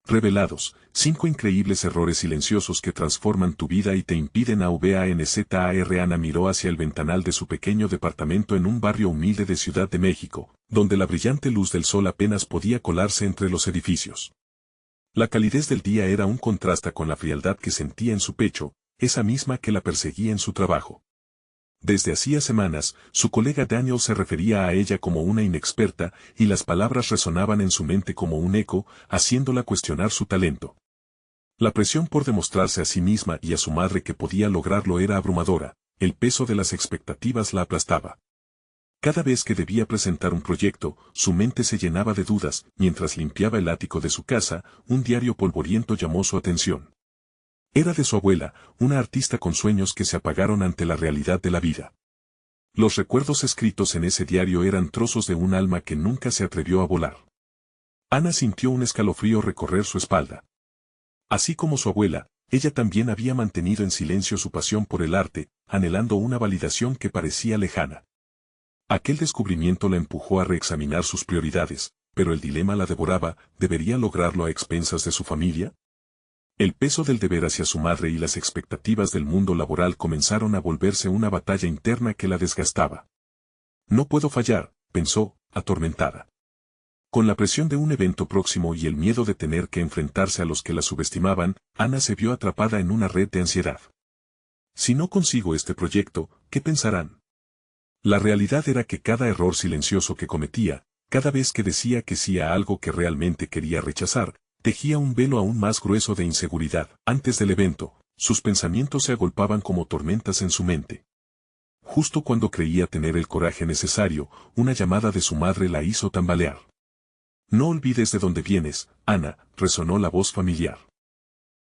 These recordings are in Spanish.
Revelados, 5 increíbles errores silenciosos que transforman tu vida y te impiden avanzar. Ana miró hacia el ventanal de su pequeño departamento en un barrio humilde de Ciudad de México, donde la brillante luz del sol apenas podía colarse entre los edificios. La calidez del día era un contraste con la frialdad que sentía en su pecho, esa misma que la perseguía en su trabajo. Desde hacía semanas, su colega Daniel se refería a ella como una inexperta, y las palabras resonaban en su mente como un eco, haciéndola cuestionar su talento. La presión por demostrarse a sí misma y a su madre que podía lograrlo era abrumadora, el peso de las expectativas la aplastaba. Cada vez que debía presentar un proyecto, su mente se llenaba de dudas. Mientras limpiaba el ático de su casa, un diario polvoriento llamó su atención. Era de su abuela, una artista con sueños que se apagaron ante la realidad de la vida. Los recuerdos escritos en ese diario eran trozos de un alma que nunca se atrevió a volar. Ana sintió un escalofrío recorrer su espalda. Así como su abuela, ella también había mantenido en silencio su pasión por el arte, anhelando una validación que parecía lejana. Aquel descubrimiento la empujó a reexaminar sus prioridades, pero el dilema la devoraba. ¿Debería lograrlo a expensas de su familia? El peso del deber hacia su madre y las expectativas del mundo laboral comenzaron a volverse una batalla interna que la desgastaba. No puedo fallar, pensó, atormentada. Con la presión de un evento próximo y el miedo de tener que enfrentarse a los que la subestimaban, Ana se vio atrapada en una red de ansiedad. Si no consigo este proyecto, ¿qué pensarán? La realidad era que cada error silencioso que cometía, cada vez que decía que sí a algo que realmente quería rechazar, tejía un velo aún más grueso de inseguridad. Antes del evento, sus pensamientos se agolpaban como tormentas en su mente. Justo cuando creía tener el coraje necesario, una llamada de su madre la hizo tambalear. No olvides de dónde vienes, Ana, resonó la voz familiar.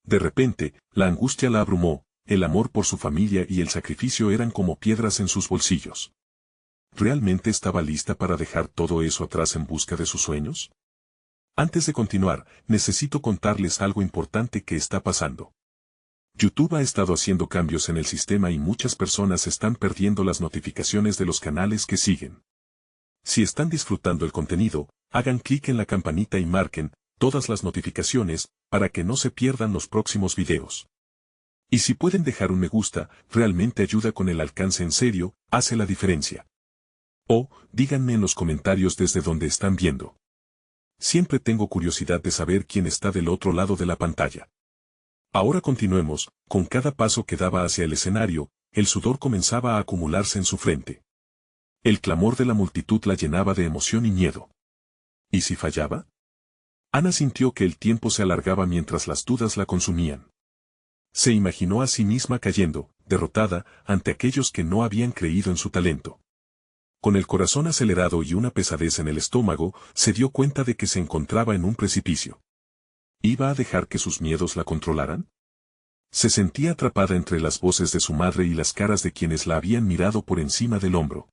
De repente, la angustia la abrumó, el amor por su familia y el sacrificio eran como piedras en sus bolsillos. ¿Realmente estaba lista para dejar todo eso atrás en busca de sus sueños? Antes de continuar, necesito contarles algo importante que está pasando. YouTube ha estado haciendo cambios en el sistema y muchas personas están perdiendo las notificaciones de los canales que siguen. Si están disfrutando el contenido, hagan clic en la campanita y marquen todas las notificaciones para que no se pierdan los próximos videos. Y si pueden dejar un me gusta, realmente ayuda con el alcance en serio, hace la diferencia. O, díganme en los comentarios desde donde están viendo. Siempre tengo curiosidad de saber quién está del otro lado de la pantalla. Ahora continuemos. Con cada paso que daba hacia el escenario, el sudor comenzaba a acumularse en su frente. El clamor de la multitud la llenaba de emoción y miedo. ¿Y si fallaba? Ana sintió que el tiempo se alargaba mientras las dudas la consumían. Se imaginó a sí misma cayendo, derrotada, ante aquellos que no habían creído en su talento. Con el corazón acelerado y una pesadez en el estómago, se dio cuenta de que se encontraba en un precipicio. ¿Iba a dejar que sus miedos la controlaran? Se sentía atrapada entre las voces de su madre y las caras de quienes la habían mirado por encima del hombro.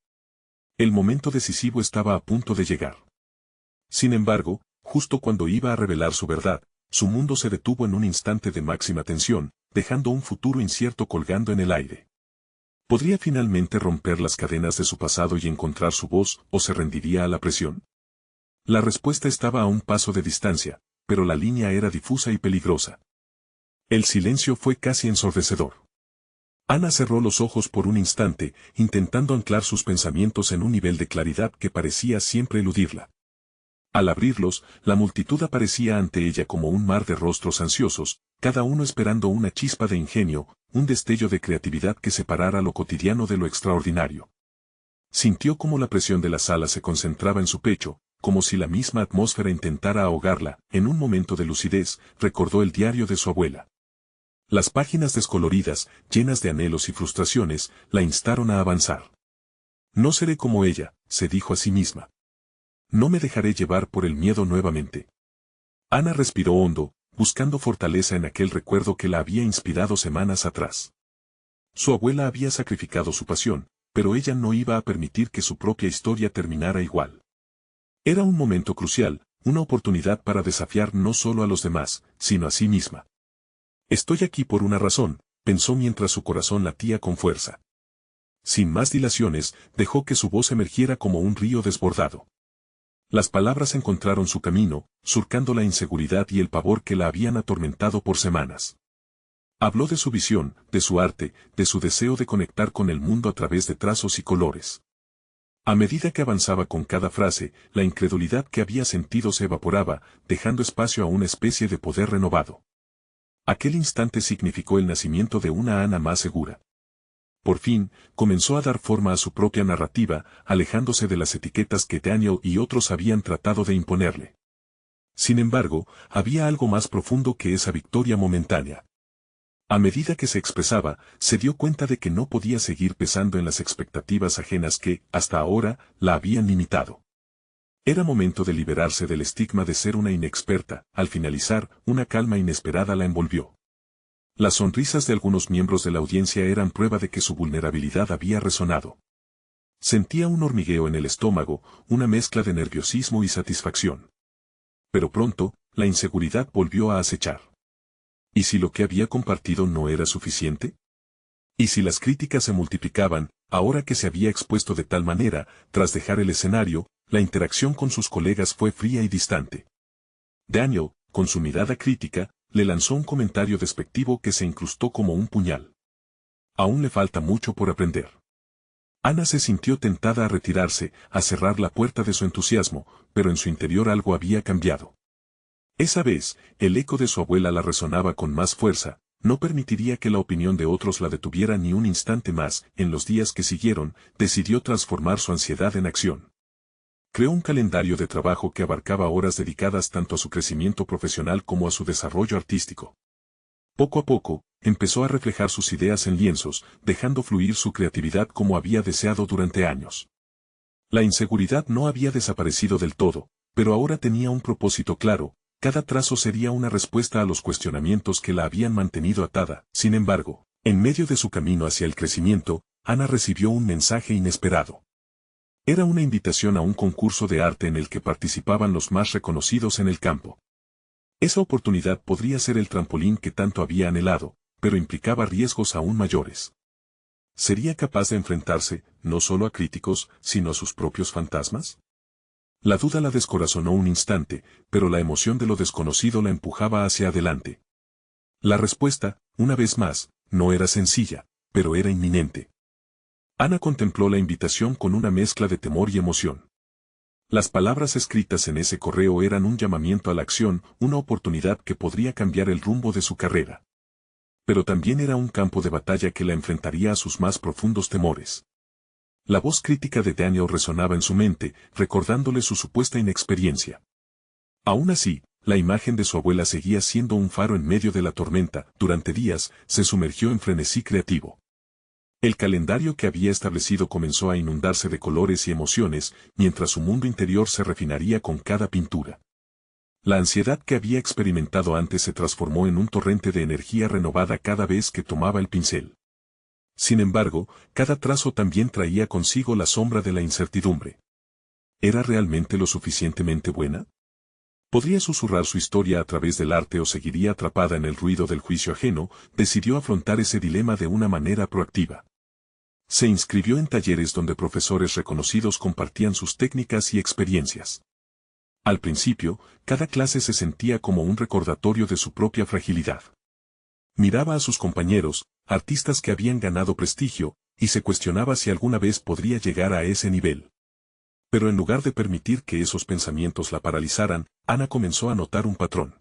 El momento decisivo estaba a punto de llegar. Sin embargo, justo cuando iba a revelar su verdad, su mundo se detuvo en un instante de máxima tensión, dejando un futuro incierto colgando en el aire. ¿Podría finalmente romper las cadenas de su pasado y encontrar su voz, o se rendiría a la presión? La respuesta estaba a un paso de distancia, pero la línea era difusa y peligrosa. El silencio fue casi ensordecedor. Ana cerró los ojos por un instante, intentando anclar sus pensamientos en un nivel de claridad que parecía siempre eludirla. Al abrirlos, la multitud aparecía ante ella como un mar de rostros ansiosos, cada uno esperando una chispa de ingenio, un destello de creatividad que separara lo cotidiano de lo extraordinario. Sintió como la presión de la sala se concentraba en su pecho, como si la misma atmósfera intentara ahogarla. En un momento de lucidez, recordó el diario de su abuela. Las páginas descoloridas, llenas de anhelos y frustraciones, la instaron a avanzar. No seré como ella, se dijo a sí misma. No me dejaré llevar por el miedo nuevamente. Ana respiró hondo, buscando fortaleza en aquel recuerdo que la había inspirado semanas atrás. Su abuela había sacrificado su pasión, pero ella no iba a permitir que su propia historia terminara igual. Era un momento crucial, una oportunidad para desafiar no solo a los demás, sino a sí misma. Estoy aquí por una razón, pensó mientras su corazón latía con fuerza. Sin más dilaciones, dejó que su voz emergiera como un río desbordado. Las palabras encontraron su camino, surcando la inseguridad y el pavor que la habían atormentado por semanas. Habló de su visión, de su arte, de su deseo de conectar con el mundo a través de trazos y colores. A medida que avanzaba con cada frase, la incredulidad que había sentido se evaporaba, dejando espacio a una especie de poder renovado. Aquel instante significó el nacimiento de una Ana más segura. Por fin, comenzó a dar forma a su propia narrativa, alejándose de las etiquetas que Daniel y otros habían tratado de imponerle. Sin embargo, había algo más profundo que esa victoria momentánea. A medida que se expresaba, se dio cuenta de que no podía seguir pesando en las expectativas ajenas que, hasta ahora, la habían limitado. Era momento de liberarse del estigma de ser una inexperta. Al finalizar, una calma inesperada la envolvió. Las sonrisas de algunos miembros de la audiencia eran prueba de que su vulnerabilidad había resonado. Sentía un hormigueo en el estómago, una mezcla de nerviosismo y satisfacción. Pero pronto, la inseguridad volvió a acechar. ¿Y si lo que había compartido no era suficiente? ¿Y si las críticas se multiplicaban, ahora que se había expuesto de tal manera? Tras dejar el escenario, la interacción con sus colegas fue fría y distante. Daniel, con su mirada crítica, le lanzó un comentario despectivo que se incrustó como un puñal. Aún le falta mucho por aprender. Ana se sintió tentada a retirarse, a cerrar la puerta de su entusiasmo, pero en su interior algo había cambiado. Esa vez, el eco de su abuela la resonaba con más fuerza. No permitiría que la opinión de otros la detuviera ni un instante más. En los días que siguieron, decidió transformar su ansiedad en acción. Creó un calendario de trabajo que abarcaba horas dedicadas tanto a su crecimiento profesional como a su desarrollo artístico. Poco a poco, empezó a reflejar sus ideas en lienzos, dejando fluir su creatividad como había deseado durante años. La inseguridad no había desaparecido del todo, pero ahora tenía un propósito claro. Cada trazo sería una respuesta a los cuestionamientos que la habían mantenido atada. Sin embargo, en medio de su camino hacia el crecimiento, Ana recibió un mensaje inesperado. Era una invitación a un concurso de arte en el que participaban los más reconocidos en el campo. Esa oportunidad podría ser el trampolín que tanto había anhelado, pero implicaba riesgos aún mayores. ¿Sería capaz de enfrentarse, no solo a críticos, sino a sus propios fantasmas? La duda la descorazonó un instante, pero la emoción de lo desconocido la empujaba hacia adelante. La respuesta, una vez más, no era sencilla, pero era inminente. Ana contempló la invitación con una mezcla de temor y emoción. Las palabras escritas en ese correo eran un llamamiento a la acción, una oportunidad que podría cambiar el rumbo de su carrera. Pero también era un campo de batalla que la enfrentaría a sus más profundos temores. La voz crítica de Daniel resonaba en su mente, recordándole su supuesta inexperiencia. Aún así, la imagen de su abuela seguía siendo un faro en medio de la tormenta. Durante días, se sumergió en frenesí creativo. El calendario que había establecido comenzó a inundarse de colores y emociones, mientras su mundo interior se refinaría con cada pintura. La ansiedad que había experimentado antes se transformó en un torrente de energía renovada cada vez que tomaba el pincel. Sin embargo, cada trazo también traía consigo la sombra de la incertidumbre. ¿Era realmente lo suficientemente buena? ¿Podría susurrar su historia a través del arte o seguiría atrapada en el ruido del juicio ajeno? Decidió afrontar ese dilema de una manera proactiva. Se inscribió en talleres donde profesores reconocidos compartían sus técnicas y experiencias. Al principio, cada clase se sentía como un recordatorio de su propia fragilidad. Miraba a sus compañeros, artistas que habían ganado prestigio, y se cuestionaba si alguna vez podría llegar a ese nivel. Pero en lugar de permitir que esos pensamientos la paralizaran, Ana comenzó a notar un patrón.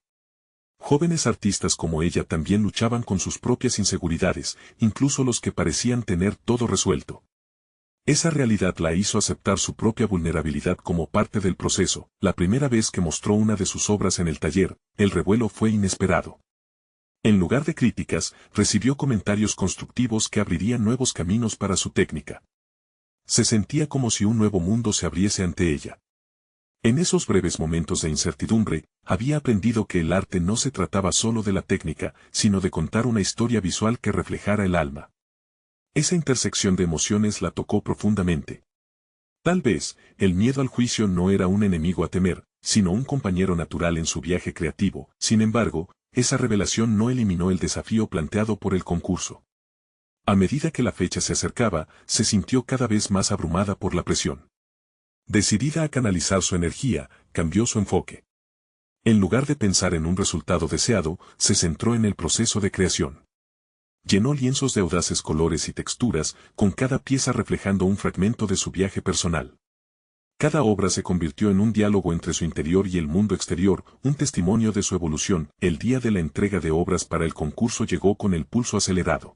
Jóvenes artistas como ella también luchaban con sus propias inseguridades, incluso los que parecían tener todo resuelto. Esa realidad la hizo aceptar su propia vulnerabilidad como parte del proceso. La primera vez que mostró una de sus obras en el taller, el revuelo fue inesperado. En lugar de críticas, recibió comentarios constructivos que abrirían nuevos caminos para su técnica. Se sentía como si un nuevo mundo se abriese ante ella. En esos breves momentos de incertidumbre, había aprendido que el arte no se trataba solo de la técnica, sino de contar una historia visual que reflejara el alma. Esa intersección de emociones la tocó profundamente. Tal vez, el miedo al juicio no era un enemigo a temer, sino un compañero natural en su viaje creativo. Sin embargo, esa revelación no eliminó el desafío planteado por el concurso. A medida que la fecha se acercaba, se sintió cada vez más abrumada por la presión. Decidida a canalizar su energía, cambió su enfoque. En lugar de pensar en un resultado deseado, se centró en el proceso de creación. Llenó lienzos de audaces colores y texturas, con cada pieza reflejando un fragmento de su viaje personal. Cada obra se convirtió en un diálogo entre su interior y el mundo exterior, un testimonio de su evolución. El día de la entrega de obras para el concurso llegó con el pulso acelerado.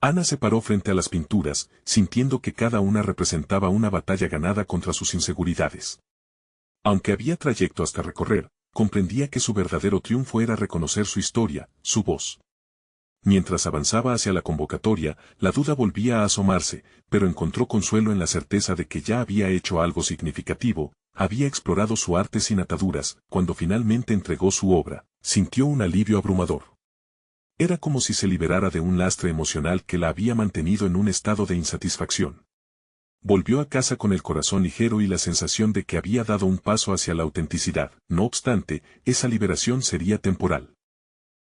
Ana se paró frente a las pinturas, sintiendo que cada una representaba una batalla ganada contra sus inseguridades. Aunque había trayecto hasta recorrer, comprendía que su verdadero triunfo era reconocer su historia, su voz. Mientras avanzaba hacia la convocatoria, la duda volvía a asomarse, pero encontró consuelo en la certeza de que ya había hecho algo significativo, había explorado su arte sin ataduras. Cuando finalmente entregó su obra, sintió un alivio abrumador. Era como si se liberara de un lastre emocional que la había mantenido en un estado de insatisfacción. Volvió a casa con el corazón ligero y la sensación de que había dado un paso hacia la autenticidad. No obstante, esa liberación sería temporal.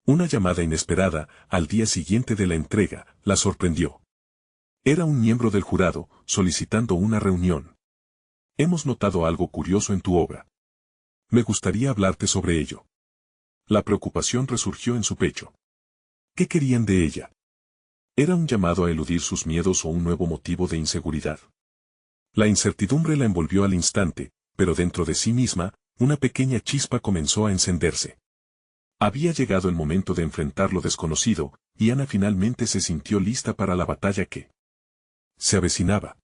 Una llamada inesperada, al día siguiente de la entrega, la sorprendió. Era un miembro del jurado, solicitando una reunión. Hemos notado algo curioso en tu obra. Me gustaría hablarte sobre ello. La preocupación resurgió en su pecho. ¿Qué querían de ella? ¿Era un llamado a eludir sus miedos o un nuevo motivo de inseguridad? La incertidumbre la envolvió al instante, pero dentro de sí misma, una pequeña chispa comenzó a encenderse. Había llegado el momento de enfrentar lo desconocido, y Ana finalmente se sintió lista para la batalla que se avecinaba.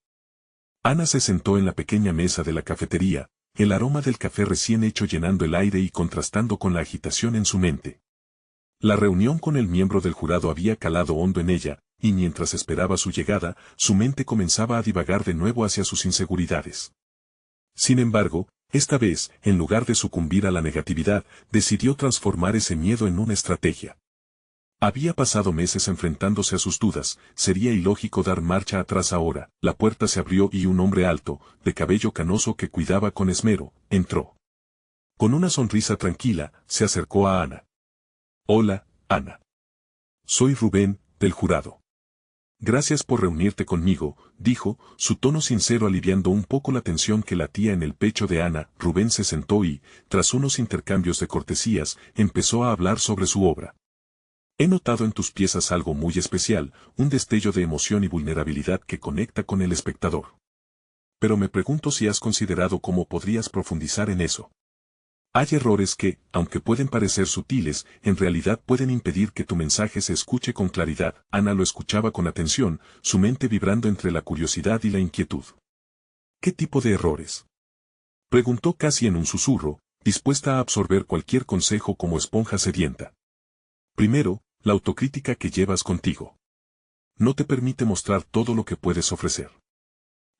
Ana se sentó en la pequeña mesa de la cafetería, el aroma del café recién hecho llenando el aire y contrastando con la agitación en su mente. La reunión con el miembro del jurado había calado hondo en ella, y mientras esperaba su llegada, su mente comenzaba a divagar de nuevo hacia sus inseguridades. Sin embargo, esta vez, en lugar de sucumbir a la negatividad, decidió transformar ese miedo en una estrategia. Había pasado meses enfrentándose a sus dudas, sería ilógico dar marcha atrás ahora. La puerta se abrió y un hombre alto, de cabello canoso que cuidaba con esmero, entró. Con una sonrisa tranquila, se acercó a Ana. Hola, Ana. Soy Rubén, del jurado. Gracias por reunirte conmigo, dijo, su tono sincero aliviando un poco la tensión que latía en el pecho de Ana. Rubén se sentó y, tras unos intercambios de cortesías, empezó a hablar sobre su obra. He notado en tus piezas algo muy especial, un destello de emoción y vulnerabilidad que conecta con el espectador. Pero me pregunto si has considerado cómo podrías profundizar en eso. Hay errores que, aunque pueden parecer sutiles, en realidad pueden impedir que tu mensaje se escuche con claridad. Ana lo escuchaba con atención, su mente vibrando entre la curiosidad y la inquietud. ¿Qué tipo de errores? Preguntó casi en un susurro, dispuesta a absorber cualquier consejo como esponja sedienta. Primero, la autocrítica que llevas contigo. No te permite mostrar todo lo que puedes ofrecer.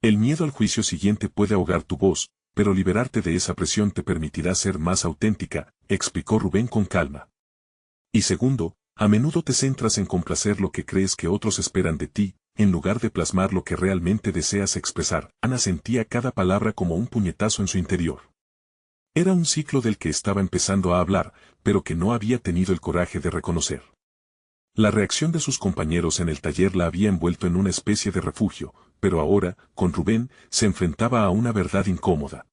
El miedo al juicio siguiente puede ahogar tu voz, pero liberarte de esa presión te permitirá ser más auténtica, explicó Rubén con calma. Y segundo, a menudo te centras en complacer lo que crees que otros esperan de ti, en lugar de plasmar lo que realmente deseas expresar. Ana sentía cada palabra como un puñetazo en su interior. Era un ciclo del que estaba empezando a hablar, pero que no había tenido el coraje de reconocer. La reacción de sus compañeros en el taller la había envuelto en una especie de refugio, pero ahora, con Rubén, se enfrentaba a una verdad incómoda.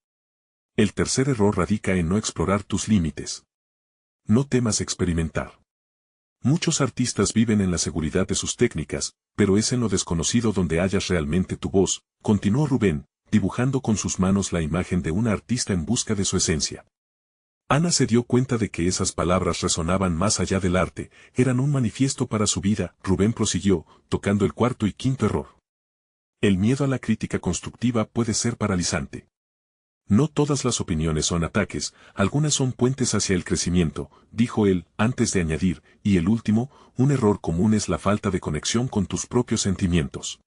El tercer error radica en no explorar tus límites. No temas experimentar. Muchos artistas viven en la seguridad de sus técnicas, pero es en lo desconocido donde hallas realmente tu voz, continuó Rubén, dibujando con sus manos la imagen de un artista en busca de su esencia. Ana se dio cuenta de que esas palabras resonaban más allá del arte, eran un manifiesto para su vida. Rubén prosiguió, tocando el cuarto y quinto error. El miedo a la crítica constructiva puede ser paralizante. No todas las opiniones son ataques, algunas son puentes hacia el crecimiento, dijo él, antes de añadir, y el último, un error común es la falta de conexión con tus propios sentimientos.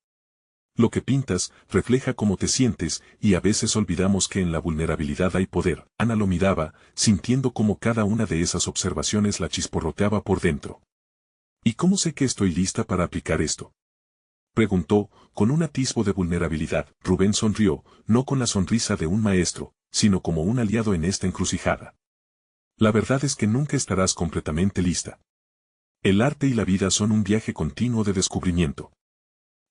Lo que pintas, refleja cómo te sientes, y a veces olvidamos que en la vulnerabilidad hay poder. Ana lo miraba, sintiendo cómo cada una de esas observaciones la chisporroteaba por dentro. ¿Y cómo sé que estoy lista para aplicar esto? Preguntó, con un atisbo de vulnerabilidad. Rubén sonrió, no con la sonrisa de un maestro, sino como un aliado en esta encrucijada. La verdad es que nunca estarás completamente lista. El arte y la vida son un viaje continuo de descubrimiento.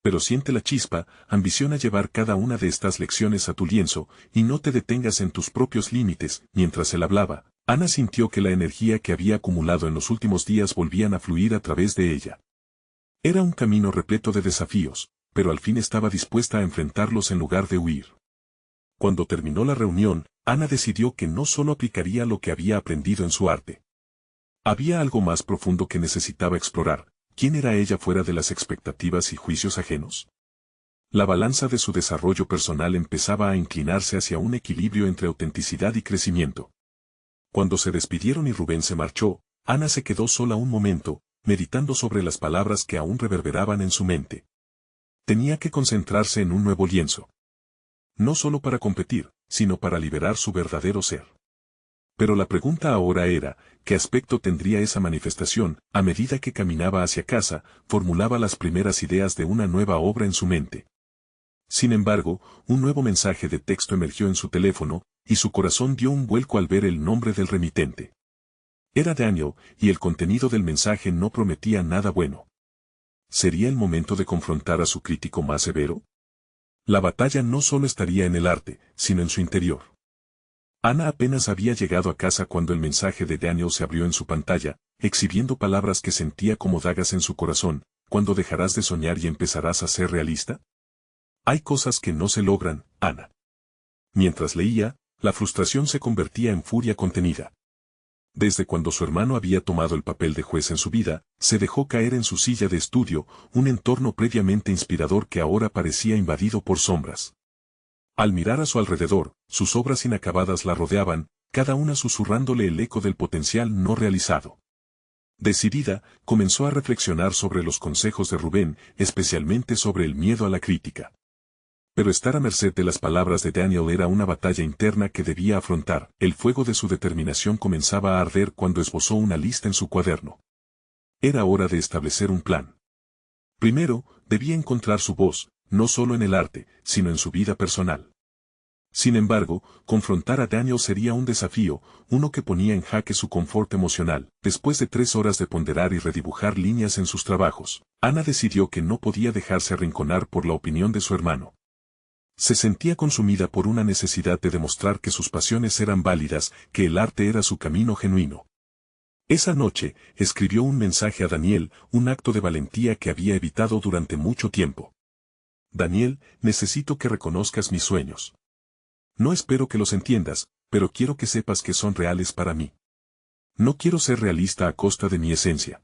Pero siente la chispa, ambiciona llevar cada una de estas lecciones a tu lienzo, y no te detengas en tus propios límites. Mientras él hablaba, Ana sintió que la energía que había acumulado en los últimos días volvían a fluir a través de ella. Era un camino repleto de desafíos, pero al fin estaba dispuesta a enfrentarlos en lugar de huir. Cuando terminó la reunión, Ana decidió que no solo aplicaría lo que había aprendido en su arte. Había algo más profundo que necesitaba explorar. ¿Quién era ella fuera de las expectativas y juicios ajenos? La balanza de su desarrollo personal empezaba a inclinarse hacia un equilibrio entre autenticidad y crecimiento. Cuando se despidieron y Rubén se marchó, Ana se quedó sola un momento, meditando sobre las palabras que aún reverberaban en su mente. Tenía que concentrarse en un nuevo lienzo. No solo para competir, sino para liberar su verdadero ser. Pero la pregunta ahora era, ¿qué aspecto tendría esa manifestación? A medida que caminaba hacia casa, formulaba las primeras ideas de una nueva obra en su mente. Sin embargo, un nuevo mensaje de texto emergió en su teléfono, y su corazón dio un vuelco al ver el nombre del remitente. Era Daniel, y el contenido del mensaje no prometía nada bueno. ¿Sería el momento de confrontar a su crítico más severo? La batalla no solo estaría en el arte, sino en su interior. Ana apenas había llegado a casa cuando el mensaje de Daniel se abrió en su pantalla, exhibiendo palabras que sentía como dagas en su corazón. ¿Cuándo dejarás de soñar y empezarás a ser realista? Hay cosas que no se logran, Ana. Mientras leía, la frustración se convertía en furia contenida. Desde cuando su hermano había tomado el papel de juez en su vida, se dejó caer en su silla de estudio, un entorno previamente inspirador que ahora parecía invadido por sombras. Al mirar a su alrededor, sus obras inacabadas la rodeaban, cada una susurrándole el eco del potencial no realizado. Decidida, comenzó a reflexionar sobre los consejos de Rubén, especialmente sobre el miedo a la crítica. Pero estar a merced de las palabras de Daniel era una batalla interna que debía afrontar. El fuego de su determinación comenzaba a arder cuando esbozó una lista en su cuaderno. Era hora de establecer un plan. Primero, debía encontrar su voz, no solo en el arte, sino en su vida personal. Sin embargo, confrontar a Daniel sería un desafío, uno que ponía en jaque su confort emocional. Después de 3 horas de ponderar y redibujar líneas en sus trabajos, Ana decidió que no podía dejarse arrinconar por la opinión de su hermano. Se sentía consumida por una necesidad de demostrar que sus pasiones eran válidas, que el arte era su camino genuino. Esa noche, escribió un mensaje a Daniel, un acto de valentía que había evitado durante mucho tiempo. Daniel, necesito que reconozcas mis sueños. No espero que los entiendas, pero quiero que sepas que son reales para mí. No quiero ser realista a costa de mi esencia.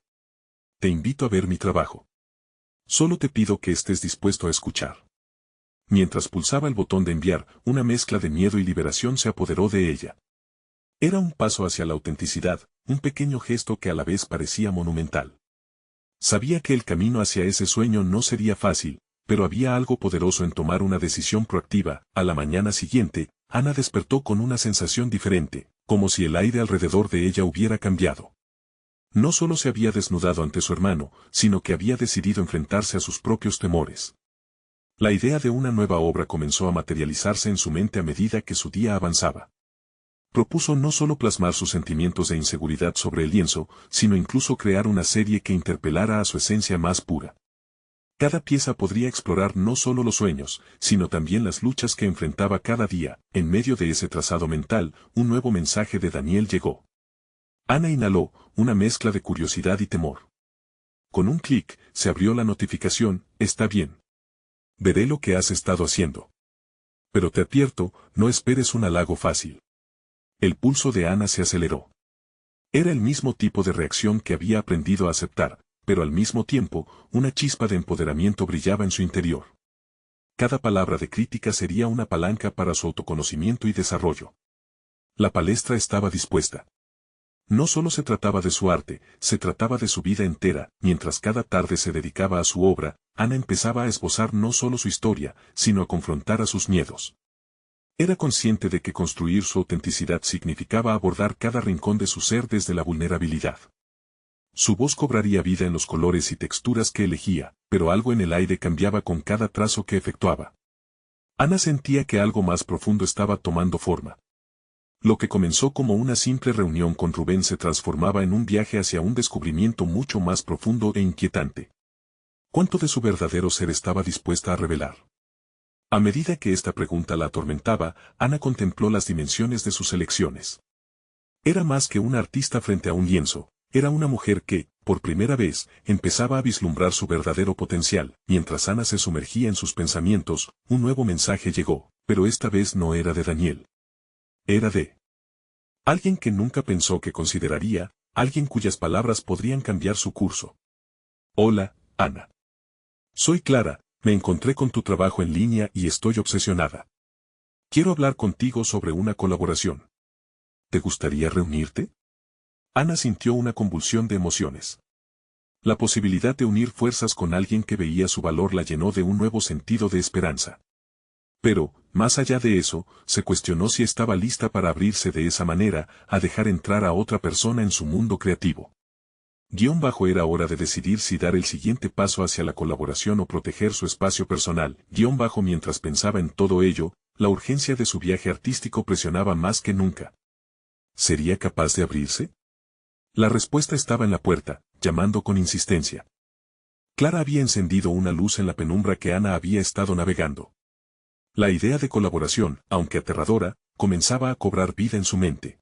Te invito a ver mi trabajo. Solo te pido que estés dispuesto a escuchar. Mientras pulsaba el botón de enviar, una mezcla de miedo y liberación se apoderó de ella. Era un paso hacia la autenticidad, un pequeño gesto que a la vez parecía monumental. Sabía que el camino hacia ese sueño no sería fácil, pero había algo poderoso en tomar una decisión proactiva. A la mañana siguiente, Ana despertó con una sensación diferente, como si el aire alrededor de ella hubiera cambiado. No solo se había desnudado ante su hermano, sino que había decidido enfrentarse a sus propios temores. La idea de una nueva obra comenzó a materializarse en su mente a medida que su día avanzaba. Propuso no solo plasmar sus sentimientos de inseguridad sobre el lienzo, sino incluso crear una serie que interpelara a su esencia más pura. Cada pieza podría explorar no solo los sueños, sino también las luchas que enfrentaba cada día. En medio de ese trazado mental, un nuevo mensaje de Daniel llegó. Ana inhaló, una mezcla de curiosidad y temor. Con un clic, se abrió la notificación. Está bien. Veré lo que has estado haciendo. Pero te advierto, no esperes un halago fácil. El pulso de Ana se aceleró. Era el mismo tipo de reacción que había aprendido a aceptar, pero al mismo tiempo, una chispa de empoderamiento brillaba en su interior. Cada palabra de crítica sería una palanca para su autoconocimiento y desarrollo. La palestra estaba dispuesta. No solo se trataba de su arte, se trataba de su vida entera. Mientras cada tarde se dedicaba a su obra, Ana empezaba a esbozar no solo su historia, sino a confrontar a sus miedos. Era consciente de que construir su autenticidad significaba abordar cada rincón de su ser desde la vulnerabilidad. Su voz cobraría vida en los colores y texturas que elegía, pero algo en el aire cambiaba con cada trazo que efectuaba. Ana sentía que algo más profundo estaba tomando forma. Lo que comenzó como una simple reunión con Rubén se transformaba en un viaje hacia un descubrimiento mucho más profundo e inquietante. ¿Cuánto de su verdadero ser estaba dispuesta a revelar? A medida que esta pregunta la atormentaba, Ana contempló las dimensiones de sus elecciones. Era más que una artista frente a un lienzo, era una mujer que, por primera vez, empezaba a vislumbrar su verdadero potencial. Mientras Ana se sumergía en sus pensamientos, un nuevo mensaje llegó, pero esta vez no era de Daniel. Era de alguien que nunca pensó que consideraría, alguien cuyas palabras podrían cambiar su curso. Hola, Ana. Soy Clara, me encontré con tu trabajo en línea y estoy obsesionada. Quiero hablar contigo sobre una colaboración. ¿Te gustaría reunirte? Ana sintió una convulsión de emociones. La posibilidad de unir fuerzas con alguien que veía su valor la llenó de un nuevo sentido de esperanza. Pero, más allá de eso, se cuestionó si estaba lista para abrirse de esa manera, a dejar entrar a otra persona en su mundo creativo. Era hora de decidir si dar el siguiente paso hacia la colaboración o proteger su espacio personal. Mientras pensaba en todo ello, la urgencia de su viaje artístico presionaba más que nunca. ¿Sería capaz de abrirse? La respuesta estaba en la puerta, llamando con insistencia. Clara había encendido una luz en la penumbra que Ana había estado navegando. La idea de colaboración, aunque aterradora, comenzaba a cobrar vida en su mente.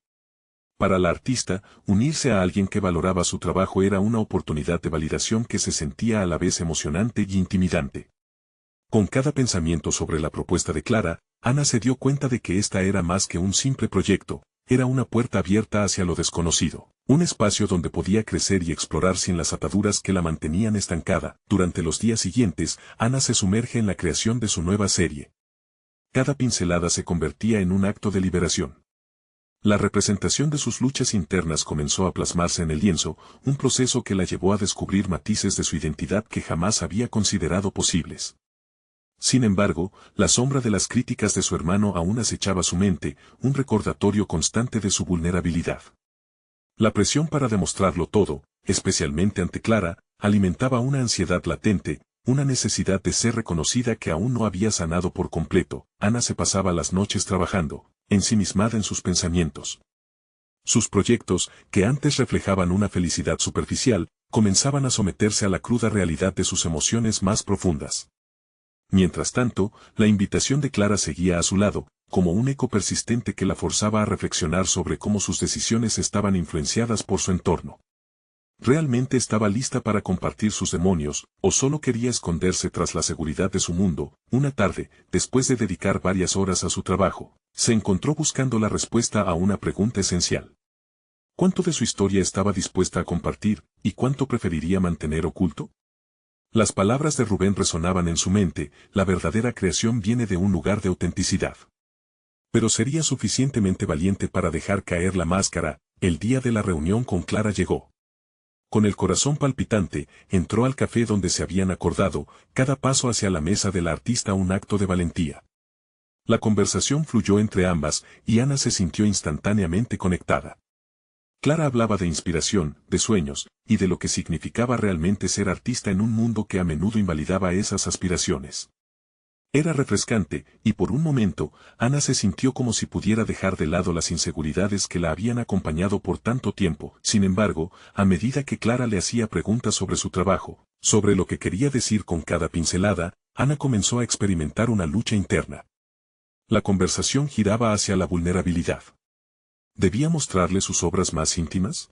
Para la artista, unirse a alguien que valoraba su trabajo era una oportunidad de validación que se sentía a la vez emocionante y intimidante. Con cada pensamiento sobre la propuesta de Clara, Ana se dio cuenta de que esta era más que un simple proyecto, era una puerta abierta hacia lo desconocido, un espacio donde podía crecer y explorar sin las ataduras que la mantenían estancada. Durante los días siguientes, Ana se sumerge en la creación de su nueva serie. Cada pincelada se convertía en un acto de liberación. La representación de sus luchas internas comenzó a plasmarse en el lienzo, un proceso que la llevó a descubrir matices de su identidad que jamás había considerado posibles. Sin embargo, la sombra de las críticas de su hermano aún acechaba su mente, un recordatorio constante de su vulnerabilidad. La presión para demostrarlo todo, especialmente ante Clara, alimentaba una ansiedad latente, una necesidad de ser reconocida que aún no había sanado por completo. Ana se pasaba las noches trabajando, ensimismada en sus pensamientos. Sus proyectos, que antes reflejaban una felicidad superficial, comenzaban a someterse a la cruda realidad de sus emociones más profundas. Mientras tanto, la invitación de Clara seguía a su lado, como un eco persistente que la forzaba a reflexionar sobre cómo sus decisiones estaban influenciadas por su entorno. ¿Realmente estaba lista para compartir sus demonios, o solo quería esconderse tras la seguridad de su mundo? Una tarde, después de dedicar varias horas a su trabajo, se encontró buscando la respuesta a una pregunta esencial. ¿Cuánto de su historia estaba dispuesta a compartir, y cuánto preferiría mantener oculto? Las palabras de Rubén resonaban en su mente, la verdadera creación viene de un lugar de autenticidad. Pero sería suficientemente valiente para dejar caer la máscara. El día de la reunión con Clara llegó. Con el corazón palpitante, entró al café donde se habían acordado, cada paso hacia la mesa del artista un acto de valentía. La conversación fluyó entre ambas, y Ana se sintió instantáneamente conectada. Clara hablaba de inspiración, de sueños, y de lo que significaba realmente ser artista en un mundo que a menudo invalidaba esas aspiraciones. Era refrescante, y por un momento, Ana se sintió como si pudiera dejar de lado las inseguridades que la habían acompañado por tanto tiempo. Sin embargo, a medida que Clara le hacía preguntas sobre su trabajo, sobre lo que quería decir con cada pincelada, Ana comenzó a experimentar una lucha interna. La conversación giraba hacia la vulnerabilidad. ¿Debía mostrarle sus obras más íntimas?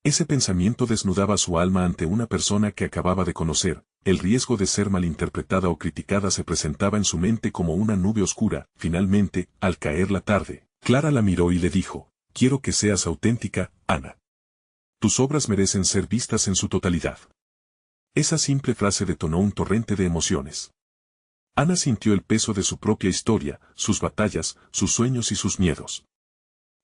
Ese pensamiento desnudaba su alma ante una persona que acababa de conocer. El riesgo de ser malinterpretada o criticada se presentaba en su mente como una nube oscura. Finalmente, al caer la tarde, Clara la miró y le dijo: «Quiero que seas auténtica, Ana. Tus obras merecen ser vistas en su totalidad». Esa simple frase detonó un torrente de emociones. Ana sintió el peso de su propia historia, sus batallas, sus sueños y sus miedos.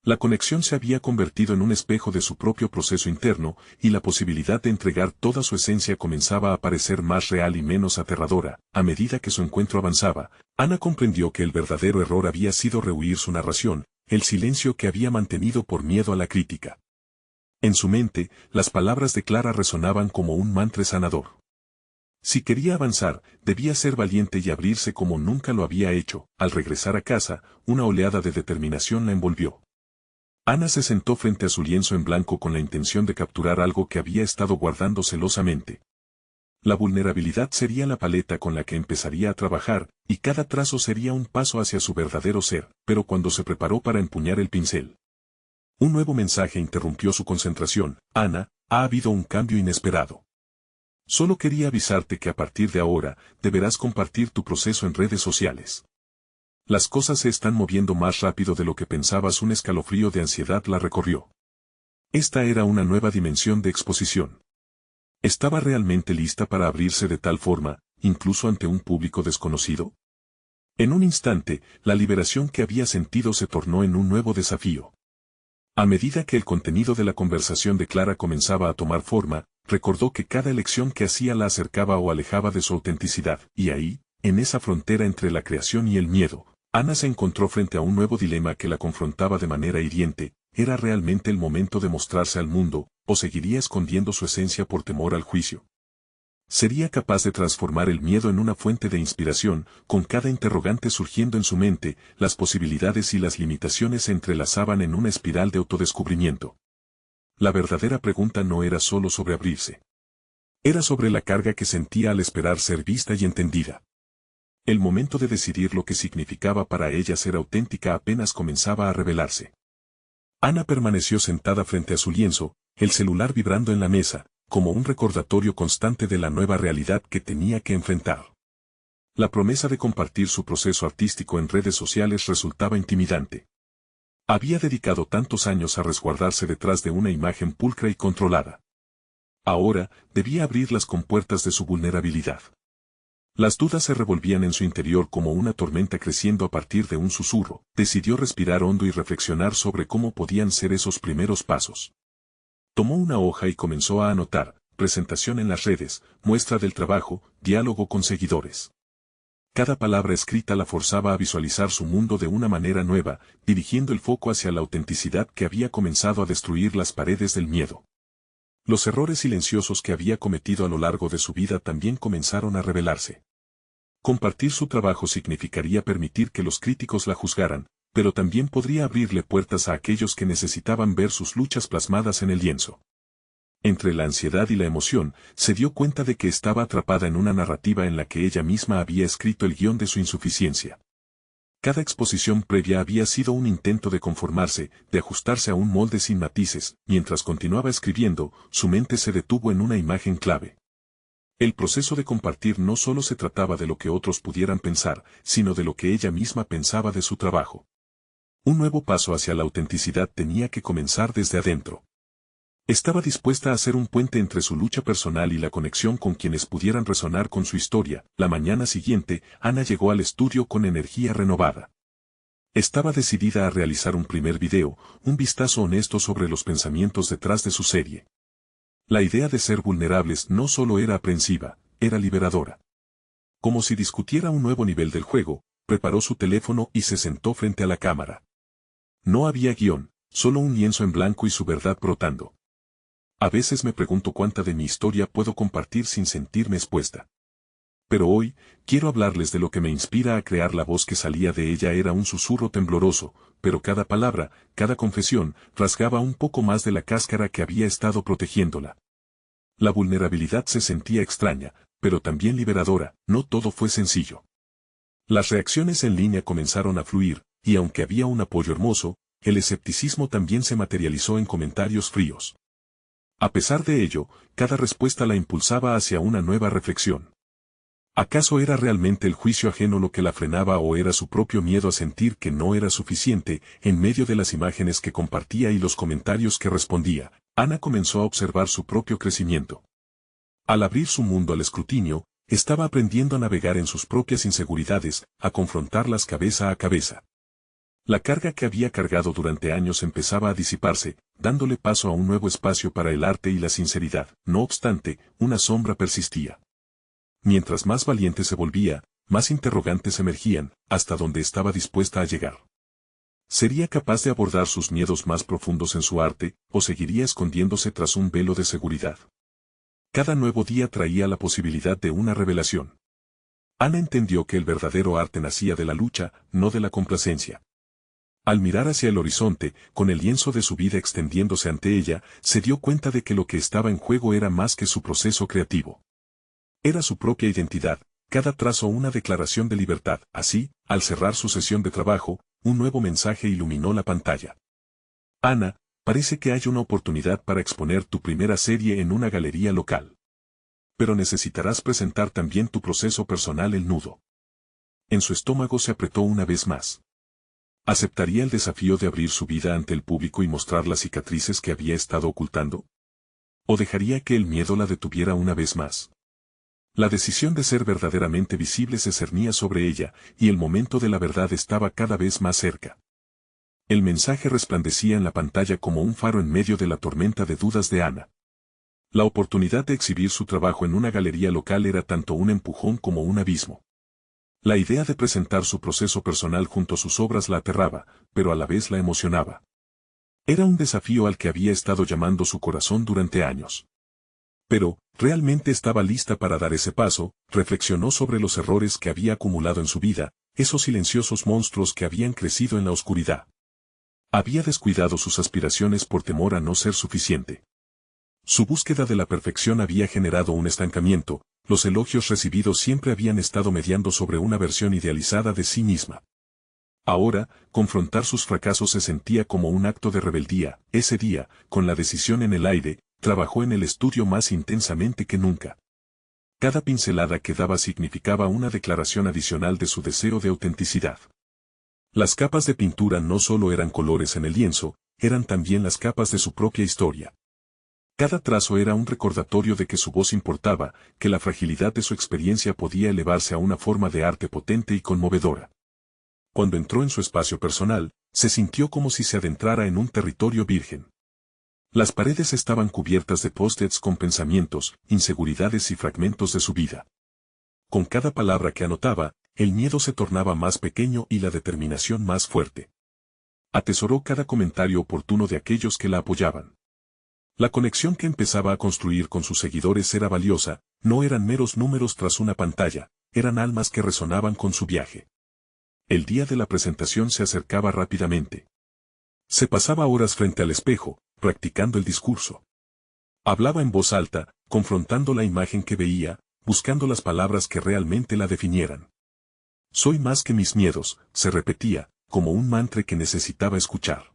La conexión se había convertido en un espejo de su propio proceso interno, y la posibilidad de entregar toda su esencia comenzaba a parecer más real y menos aterradora. A medida que su encuentro avanzaba, Ana comprendió que el verdadero error había sido rehuir su narración, el silencio que había mantenido por miedo a la crítica. En su mente, las palabras de Clara resonaban como un mantra sanador. Si quería avanzar, debía ser valiente y abrirse como nunca lo había hecho. Al regresar a casa, una oleada de determinación la envolvió. Ana se sentó frente a su lienzo en blanco con la intención de capturar algo que había estado guardando celosamente. La vulnerabilidad sería la paleta con la que empezaría a trabajar, y cada trazo sería un paso hacia su verdadero ser, pero cuando se preparó para empuñar el pincel, un nuevo mensaje interrumpió su concentración. Ana, ha habido un cambio inesperado. Solo quería avisarte que a partir de ahora, deberás compartir tu proceso en redes sociales. Las cosas se están moviendo más rápido de lo que pensabas. Un escalofrío de ansiedad la recorrió. Esta era una nueva dimensión de exposición. ¿Estaba realmente lista para abrirse de tal forma, incluso ante un público desconocido? En un instante, la liberación que había sentido se tornó en un nuevo desafío. A medida que el contenido de la conversación de Clara comenzaba a tomar forma, recordó que cada elección que hacía la acercaba o alejaba de su autenticidad, y ahí, en esa frontera entre la creación y el miedo, Ana se encontró frente a un nuevo dilema que la confrontaba de manera hiriente. ¿Era realmente el momento de mostrarse al mundo, o seguiría escondiendo su esencia por temor al juicio? ¿Sería capaz de transformar el miedo en una fuente de inspiración? Con cada interrogante surgiendo en su mente, las posibilidades y las limitaciones se entrelazaban en una espiral de autodescubrimiento. La verdadera pregunta no era solo sobre abrirse. Era sobre la carga que sentía al esperar ser vista y entendida. El momento de decidir lo que significaba para ella ser auténtica apenas comenzaba a revelarse. Ana permaneció sentada frente a su lienzo, el celular vibrando en la mesa, como un recordatorio constante de la nueva realidad que tenía que enfrentar. La promesa de compartir su proceso artístico en redes sociales resultaba intimidante. Había dedicado tantos años a resguardarse detrás de una imagen pulcra y controlada. Ahora, debía abrir las compuertas de su vulnerabilidad. Las dudas se revolvían en su interior como una tormenta creciendo a partir de un susurro. Decidió respirar hondo y reflexionar sobre cómo podían ser esos primeros pasos. Tomó una hoja y comenzó a anotar: presentación en las redes, muestra del trabajo, diálogo con seguidores. Cada palabra escrita la forzaba a visualizar su mundo de una manera nueva, dirigiendo el foco hacia la autenticidad que había comenzado a destruir las paredes del miedo. Los errores silenciosos que había cometido a lo largo de su vida también comenzaron a revelarse. Compartir su trabajo significaría permitir que los críticos la juzgaran, pero también podría abrirle puertas a aquellos que necesitaban ver sus luchas plasmadas en el lienzo. Entre la ansiedad y la emoción, se dio cuenta de que estaba atrapada en una narrativa en la que ella misma había escrito el guión de su insuficiencia. Cada exposición previa había sido un intento de conformarse, de ajustarse a un molde sin matices. Mientras continuaba escribiendo, su mente se detuvo en una imagen clave. El proceso de compartir no solo se trataba de lo que otros pudieran pensar, sino de lo que ella misma pensaba de su trabajo. Un nuevo paso hacia la autenticidad tenía que comenzar desde adentro. Estaba dispuesta a hacer un puente entre su lucha personal y la conexión con quienes pudieran resonar con su historia. La mañana siguiente, Ana llegó al estudio con energía renovada. Estaba decidida a realizar un primer video, un vistazo honesto sobre los pensamientos detrás de su serie. La idea de ser vulnerables no solo era aprensiva, era liberadora. Como si discutiera un nuevo nivel del juego, preparó su teléfono y se sentó frente a la cámara. No había guión, solo un lienzo en blanco y su verdad brotando. A veces me pregunto cuánta de mi historia puedo compartir sin sentirme expuesta. Pero hoy, quiero hablarles de lo que me inspira a crear. La voz que salía de ella era un susurro tembloroso, pero cada palabra, cada confesión, rasgaba un poco más de la cáscara que había estado protegiéndola. La vulnerabilidad se sentía extraña, pero también liberadora. No todo fue sencillo. Las reacciones en línea comenzaron a fluir, y aunque había un apoyo hermoso, el escepticismo también se materializó en comentarios fríos. A pesar de ello, cada respuesta la impulsaba hacia una nueva reflexión. ¿Acaso era realmente el juicio ajeno lo que la frenaba o era su propio miedo a sentir que no era suficiente? En medio de las imágenes que compartía y los comentarios que respondía, Ana comenzó a observar su propio crecimiento. Al abrir su mundo al escrutinio, estaba aprendiendo a navegar en sus propias inseguridades, a confrontarlas cabeza a cabeza. La carga que había cargado durante años empezaba a disiparse, dándole paso a un nuevo espacio para el arte y la sinceridad. No obstante, una sombra persistía. Mientras más valiente se volvía, más interrogantes emergían: hasta dónde estaba dispuesta a llegar. ¿Sería capaz de abordar sus miedos más profundos en su arte, o seguiría escondiéndose tras un velo de seguridad? Cada nuevo día traía la posibilidad de una revelación. Ana entendió que el verdadero arte nacía de la lucha, no de la complacencia. Al mirar hacia el horizonte, con el lienzo de su vida extendiéndose ante ella, se dio cuenta de que lo que estaba en juego era más que su proceso creativo. Era su propia identidad, cada trazo una declaración de libertad. Así, al cerrar su sesión de trabajo, un nuevo mensaje iluminó la pantalla. Ana, parece que hay una oportunidad para exponer tu primera serie en una galería local. Pero necesitarás presentar también tu proceso personal. El nudo en su estómago se apretó una vez más. ¿Aceptaría el desafío de abrir su vida ante el público y mostrar las cicatrices que había estado ocultando? ¿O dejaría que el miedo la detuviera una vez más? La decisión de ser verdaderamente visible se cernía sobre ella, y el momento de la verdad estaba cada vez más cerca. El mensaje resplandecía en la pantalla como un faro en medio de la tormenta de dudas de Ana. La oportunidad de exhibir su trabajo en una galería local era tanto un empujón como un abismo. La idea de presentar su proceso personal junto a sus obras la aterraba, pero a la vez la emocionaba. Era un desafío al que había estado llamando su corazón durante años. Pero, ¿realmente estaba lista para dar ese paso? Reflexionó sobre los errores que había acumulado en su vida, esos silenciosos monstruos que habían crecido en la oscuridad. Había descuidado sus aspiraciones por temor a no ser suficiente. Su búsqueda de la perfección había generado un estancamiento, los elogios recibidos siempre habían estado mediando sobre una versión idealizada de sí misma. Ahora, confrontar sus fracasos se sentía como un acto de rebeldía. Ese día, con la decisión en el aire, trabajó en el estudio más intensamente que nunca. Cada pincelada que daba significaba una declaración adicional de su deseo de autenticidad. Las capas de pintura no solo eran colores en el lienzo, eran también las capas de su propia historia. Cada trazo era un recordatorio de que su voz importaba, que la fragilidad de su experiencia podía elevarse a una forma de arte potente y conmovedora. Cuando entró en su espacio personal, se sintió como si se adentrara en un territorio virgen. Las paredes estaban cubiertas de post-its con pensamientos, inseguridades y fragmentos de su vida. Con cada palabra que anotaba, el miedo se tornaba más pequeño y la determinación más fuerte. Atesoró cada comentario oportuno de aquellos que la apoyaban. La conexión que empezaba a construir con sus seguidores era valiosa, no eran meros números tras una pantalla, eran almas que resonaban con su viaje. El día de la presentación se acercaba rápidamente. Se pasaba horas frente al espejo, practicando el discurso. Hablaba en voz alta, confrontando la imagen que veía, buscando las palabras que realmente la definieran. Soy más que mis miedos, se repetía, como un mantra que necesitaba escuchar.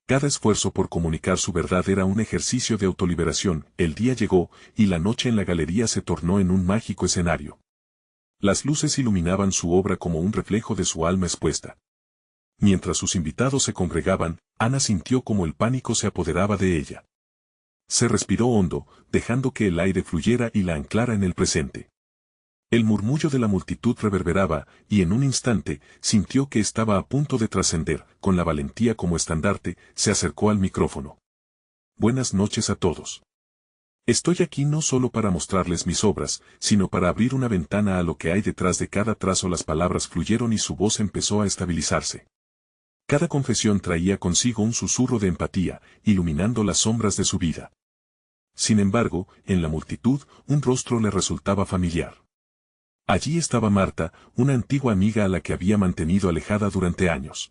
Cada esfuerzo por comunicar su verdad era un ejercicio de autoliberación. El día llegó, y la noche en la galería se tornó en un mágico escenario. Las luces iluminaban su obra como un reflejo de su alma expuesta. Mientras sus invitados se congregaban, Ana sintió como el pánico se apoderaba de ella. Se respiró hondo, dejando que el aire fluyera y la anclara en el presente. El murmullo de la multitud reverberaba, y en un instante, sintió que estaba a punto de trascender. Con la valentía como estandarte, se acercó al micrófono. Buenas noches a todos. Estoy aquí no solo para mostrarles mis obras, sino para abrir una ventana a lo que hay detrás de cada trazo. Las palabras fluyeron y su voz empezó a estabilizarse. Cada confesión traía consigo un susurro de empatía, iluminando las sombras de su vida. Sin embargo, en la multitud, un rostro le resultaba familiar. Allí estaba Marta, una antigua amiga a la que había mantenido alejada durante años.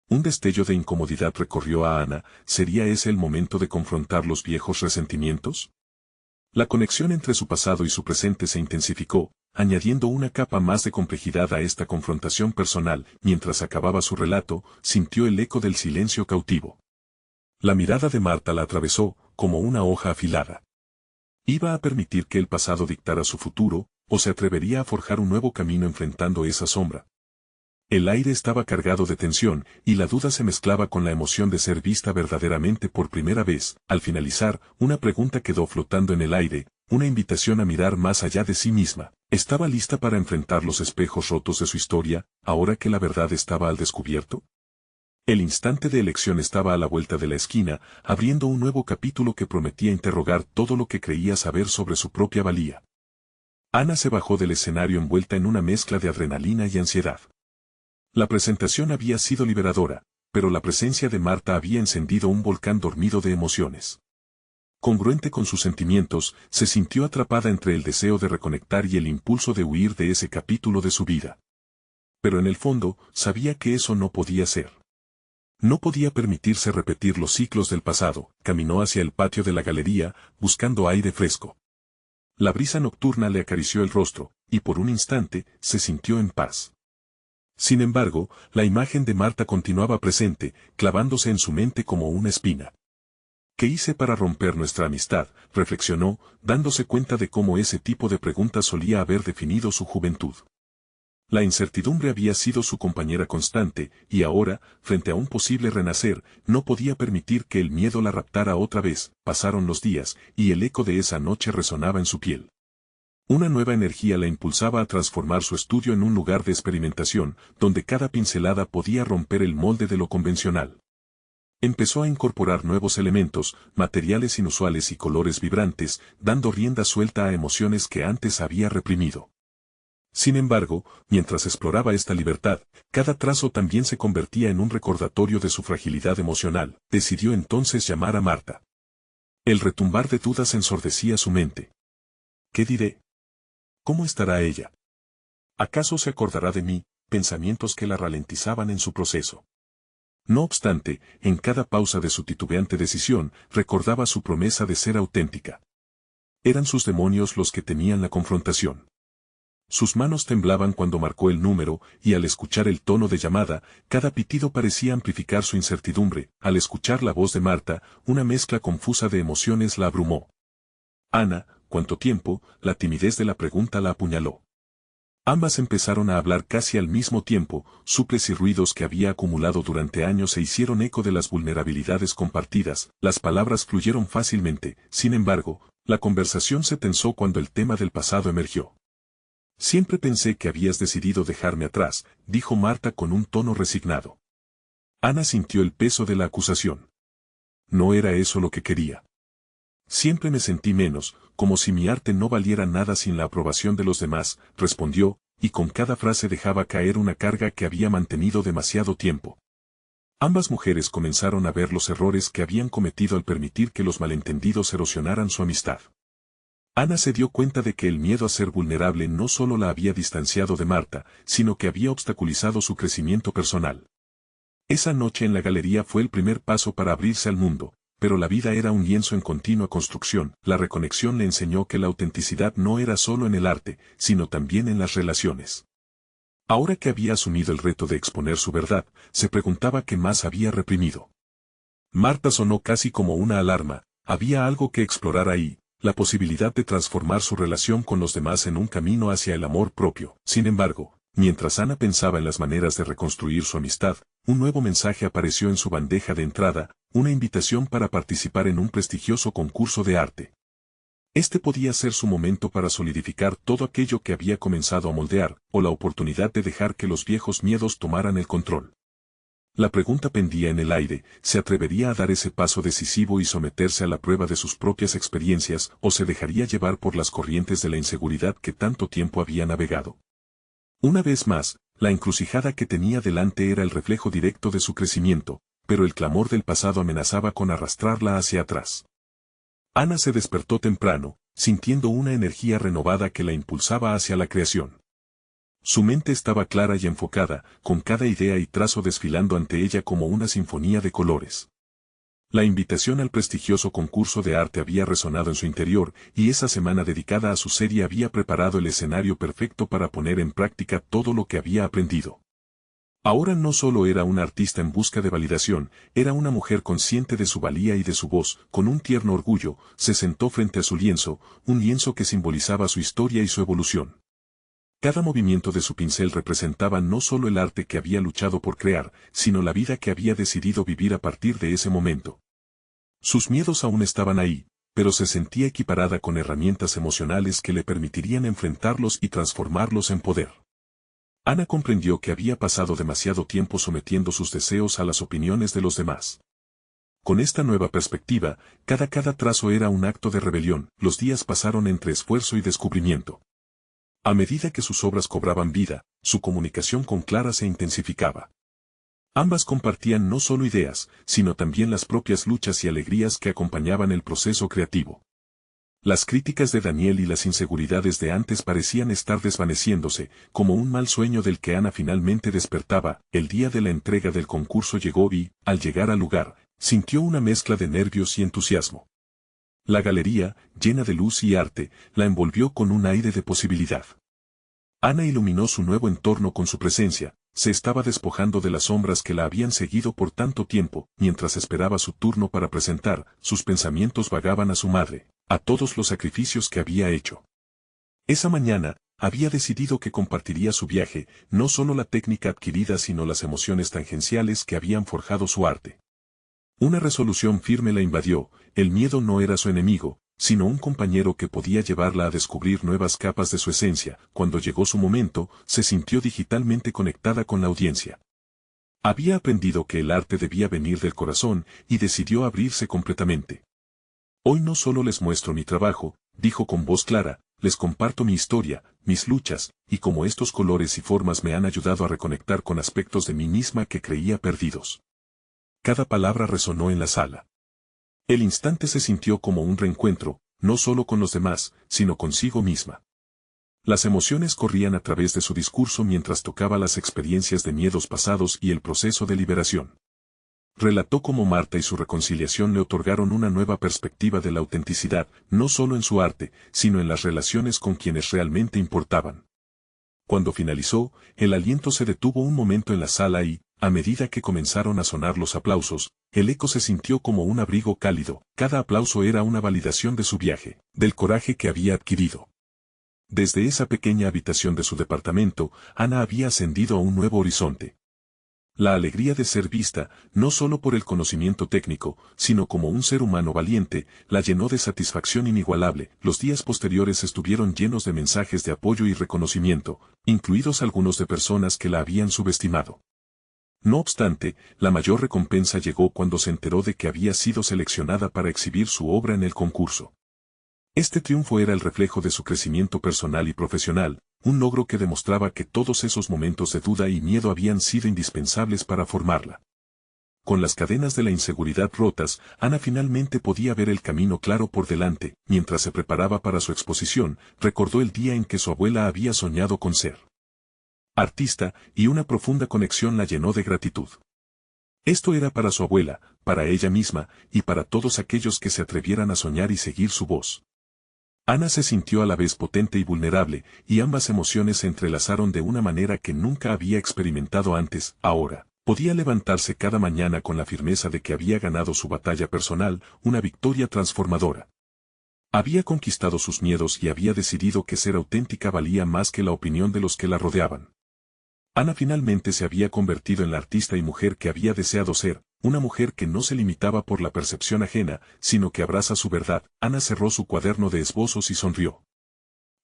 Un destello de incomodidad recorrió a Ana. ¿Sería ese el momento de confrontar los viejos resentimientos? La conexión entre su pasado y su presente se intensificó, añadiendo una capa más de complejidad a esta confrontación personal. Mientras acababa su relato, sintió el eco del silencio cautivo. La mirada de Marta la atravesó, como una hoja afilada. ¿Iba a permitir que el pasado dictara su futuro, o se atrevería a forjar un nuevo camino enfrentando esa sombra? El aire estaba cargado de tensión, y la duda se mezclaba con la emoción de ser vista verdaderamente por primera vez. Al finalizar, una pregunta quedó flotando en el aire, una invitación a mirar más allá de sí misma. ¿Estaba lista para enfrentar los espejos rotos de su historia, ahora que la verdad estaba al descubierto? El instante de elección estaba a la vuelta de la esquina, abriendo un nuevo capítulo que prometía interrogar todo lo que creía saber sobre su propia valía. Ana se bajó del escenario envuelta en una mezcla de adrenalina y ansiedad. La presentación había sido liberadora, pero la presencia de Marta había encendido un volcán dormido de emociones. Congruente con sus sentimientos, se sintió atrapada entre el deseo de reconectar y el impulso de huir de ese capítulo de su vida. Pero en el fondo, sabía que eso no podía ser. No podía permitirse repetir los ciclos del pasado. Caminó hacia el patio de la galería, buscando aire fresco. La brisa nocturna le acarició el rostro, y por un instante, se sintió en paz. Sin embargo, la imagen de Marta continuaba presente, clavándose en su mente como una espina. ¿Qué hice para romper nuestra amistad?, reflexionó, dándose cuenta de cómo ese tipo de preguntas solía haber definido su juventud. La incertidumbre había sido su compañera constante, y ahora, frente a un posible renacer, no podía permitir que el miedo la raptara otra vez. Pasaron los días, y el eco de esa noche resonaba en su piel. Una nueva energía la impulsaba a transformar su estudio en un lugar de experimentación, donde cada pincelada podía romper el molde de lo convencional. Empezó a incorporar nuevos elementos, materiales inusuales y colores vibrantes, dando rienda suelta a emociones que antes había reprimido. Sin embargo, mientras exploraba esta libertad, cada trazo también se convertía en un recordatorio de su fragilidad emocional. Decidió entonces llamar a Marta. El retumbar de dudas ensordecía su mente. ¿Qué diré? ¿Cómo estará ella? ¿Acaso se acordará de mí? Pensamientos que la ralentizaban en su proceso. No obstante, en cada pausa de su titubeante decisión, recordaba su promesa de ser auténtica. Eran sus demonios los que tenían la confrontación. Sus manos temblaban cuando marcó el número, y al escuchar el tono de llamada, cada pitido parecía amplificar su incertidumbre. Al escuchar la voz de Marta, una mezcla confusa de emociones la abrumó. Ana, ¿cuánto tiempo? La timidez de la pregunta la apuñaló. Ambas empezaron a hablar casi al mismo tiempo, suples y ruidos que había acumulado durante años se hicieron eco de las vulnerabilidades compartidas. Las palabras fluyeron fácilmente, sin embargo, la conversación se tensó cuando el tema del pasado emergió. Siempre pensé que habías decidido dejarme atrás, dijo Marta con un tono resignado. Ana sintió el peso de la acusación. No era eso lo que quería. Siempre me sentí menos, como si mi arte no valiera nada sin la aprobación de los demás, respondió, y con cada frase dejaba caer una carga que había mantenido demasiado tiempo. Ambas mujeres comenzaron a ver los errores que habían cometido al permitir que los malentendidos erosionaran su amistad. Ana se dio cuenta de que el miedo a ser vulnerable no solo la había distanciado de Marta, sino que había obstaculizado su crecimiento personal. Esa noche en la galería fue el primer paso para abrirse al mundo, pero la vida era un lienzo en continua construcción. La reconexión le enseñó que la autenticidad no era solo en el arte, sino también en las relaciones. Ahora que había asumido el reto de exponer su verdad, se preguntaba qué más había reprimido. Marta sonó casi como una alarma, había algo que explorar ahí. La posibilidad de transformar su relación con los demás en un camino hacia el amor propio. Sin embargo, mientras Ana pensaba en las maneras de reconstruir su amistad, un nuevo mensaje apareció en su bandeja de entrada, una invitación para participar en un prestigioso concurso de arte. Este podía ser su momento para solidificar todo aquello que había comenzado a moldear, o la oportunidad de dejar que los viejos miedos tomaran el control. La pregunta pendía en el aire: ¿se atrevería a dar ese paso decisivo y someterse a la prueba de sus propias experiencias, o se dejaría llevar por las corrientes de la inseguridad que tanto tiempo había navegado? Una vez más, la encrucijada que tenía delante era el reflejo directo de su crecimiento, pero el clamor del pasado amenazaba con arrastrarla hacia atrás. Ana se despertó temprano, sintiendo una energía renovada que la impulsaba hacia la creación. Su mente estaba clara y enfocada, con cada idea y trazo desfilando ante ella como una sinfonía de colores. La invitación al prestigioso concurso de arte había resonado en su interior, y esa semana dedicada a su serie había preparado el escenario perfecto para poner en práctica todo lo que había aprendido. Ahora no solo era una artista en busca de validación, era una mujer consciente de su valía y de su voz. Con un tierno orgullo, se sentó frente a su lienzo, un lienzo que simbolizaba su historia y su evolución. Cada movimiento de su pincel representaba no solo el arte que había luchado por crear, sino la vida que había decidido vivir a partir de ese momento. Sus miedos aún estaban ahí, pero se sentía equiparada con herramientas emocionales que le permitirían enfrentarlos y transformarlos en poder. Ana comprendió que había pasado demasiado tiempo sometiendo sus deseos a las opiniones de los demás. Con esta nueva perspectiva, cada trazo era un acto de rebelión. Los días pasaron entre esfuerzo y descubrimiento. A medida que sus obras cobraban vida, su comunicación con Clara se intensificaba. Ambas compartían no solo ideas, sino también las propias luchas y alegrías que acompañaban el proceso creativo. Las críticas de Daniel y las inseguridades de antes parecían estar desvaneciéndose, como un mal sueño del que Ana finalmente despertaba. El día de la entrega del concurso llegó y, al llegar al lugar, sintió una mezcla de nervios y entusiasmo. La galería, llena de luz y arte, la envolvió con un aire de posibilidad. Ana iluminó su nuevo entorno con su presencia, se estaba despojando de las sombras que la habían seguido por tanto tiempo, mientras esperaba su turno para presentar, sus pensamientos vagaban a su madre, a todos los sacrificios que había hecho. Esa mañana, había decidido que compartiría su viaje, no solo la técnica adquirida sino las emociones tangenciales que habían forjado su arte. Una resolución firme la invadió, el miedo no era su enemigo, sino un compañero que podía llevarla a descubrir nuevas capas de su esencia. Cuando llegó su momento, se sintió digitalmente conectada con la audiencia. Había aprendido que el arte debía venir del corazón y decidió abrirse completamente. Hoy no solo les muestro mi trabajo, dijo con voz clara, les comparto mi historia, mis luchas, y cómo estos colores y formas me han ayudado a reconectar con aspectos de mí misma que creía perdidos. Cada palabra resonó en la sala. El instante se sintió como un reencuentro, no solo con los demás, sino consigo misma. Las emociones corrían a través de su discurso mientras tocaba las experiencias de miedos pasados y el proceso de liberación. Relató cómo Marta y su reconciliación le otorgaron una nueva perspectiva de la autenticidad, no solo en su arte, sino en las relaciones con quienes realmente importaban. Cuando finalizó, el aliento se detuvo un momento en la sala y, a medida que comenzaron a sonar los aplausos, el eco se sintió como un abrigo cálido. Cada aplauso era una validación de su viaje, del coraje que había adquirido. Desde esa pequeña habitación de su departamento, Ana había ascendido a un nuevo horizonte. La alegría de ser vista, no solo por el conocimiento técnico, sino como un ser humano valiente, la llenó de satisfacción inigualable. Los días posteriores estuvieron llenos de mensajes de apoyo y reconocimiento, incluidos algunos de personas que la habían subestimado. No obstante, la mayor recompensa llegó cuando se enteró de que había sido seleccionada para exhibir su obra en el concurso. Este triunfo era el reflejo de su crecimiento personal y profesional, un logro que demostraba que todos esos momentos de duda y miedo habían sido indispensables para formarla. Con las cadenas de la inseguridad rotas, Ana finalmente podía ver el camino claro por delante. Mientras se preparaba para su exposición, recordó el día en que su abuela había soñado con ser artista, y una profunda conexión la llenó de gratitud. Esto era para su abuela, para ella misma, y para todos aquellos que se atrevieran a soñar y seguir su voz. Ana se sintió a la vez potente y vulnerable, y ambas emociones se entrelazaron de una manera que nunca había experimentado antes. Ahora, podía levantarse cada mañana con la firmeza de que había ganado su batalla personal, una victoria transformadora. Había conquistado sus miedos y había decidido que ser auténtica valía más que la opinión de los que la rodeaban. Ana finalmente se había convertido en la artista y mujer que había deseado ser, una mujer que no se limitaba por la percepción ajena, sino que abraza su verdad. Ana cerró su cuaderno de esbozos y sonrió.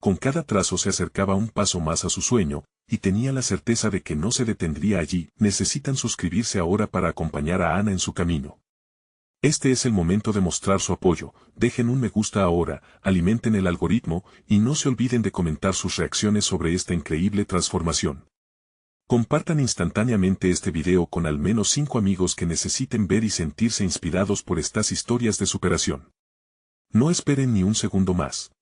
Con cada trazo se acercaba un paso más a su sueño, y tenía la certeza de que no se detendría allí. Necesitan suscribirse ahora para acompañar a Ana en su camino. Este es el momento de mostrar su apoyo. Dejen un me gusta ahora, alimenten el algoritmo, y no se olviden de comentar sus reacciones sobre esta increíble transformación. Compartan instantáneamente este video con al menos 5 amigos que necesiten ver y sentirse inspirados por estas historias de superación. No esperen ni un segundo más.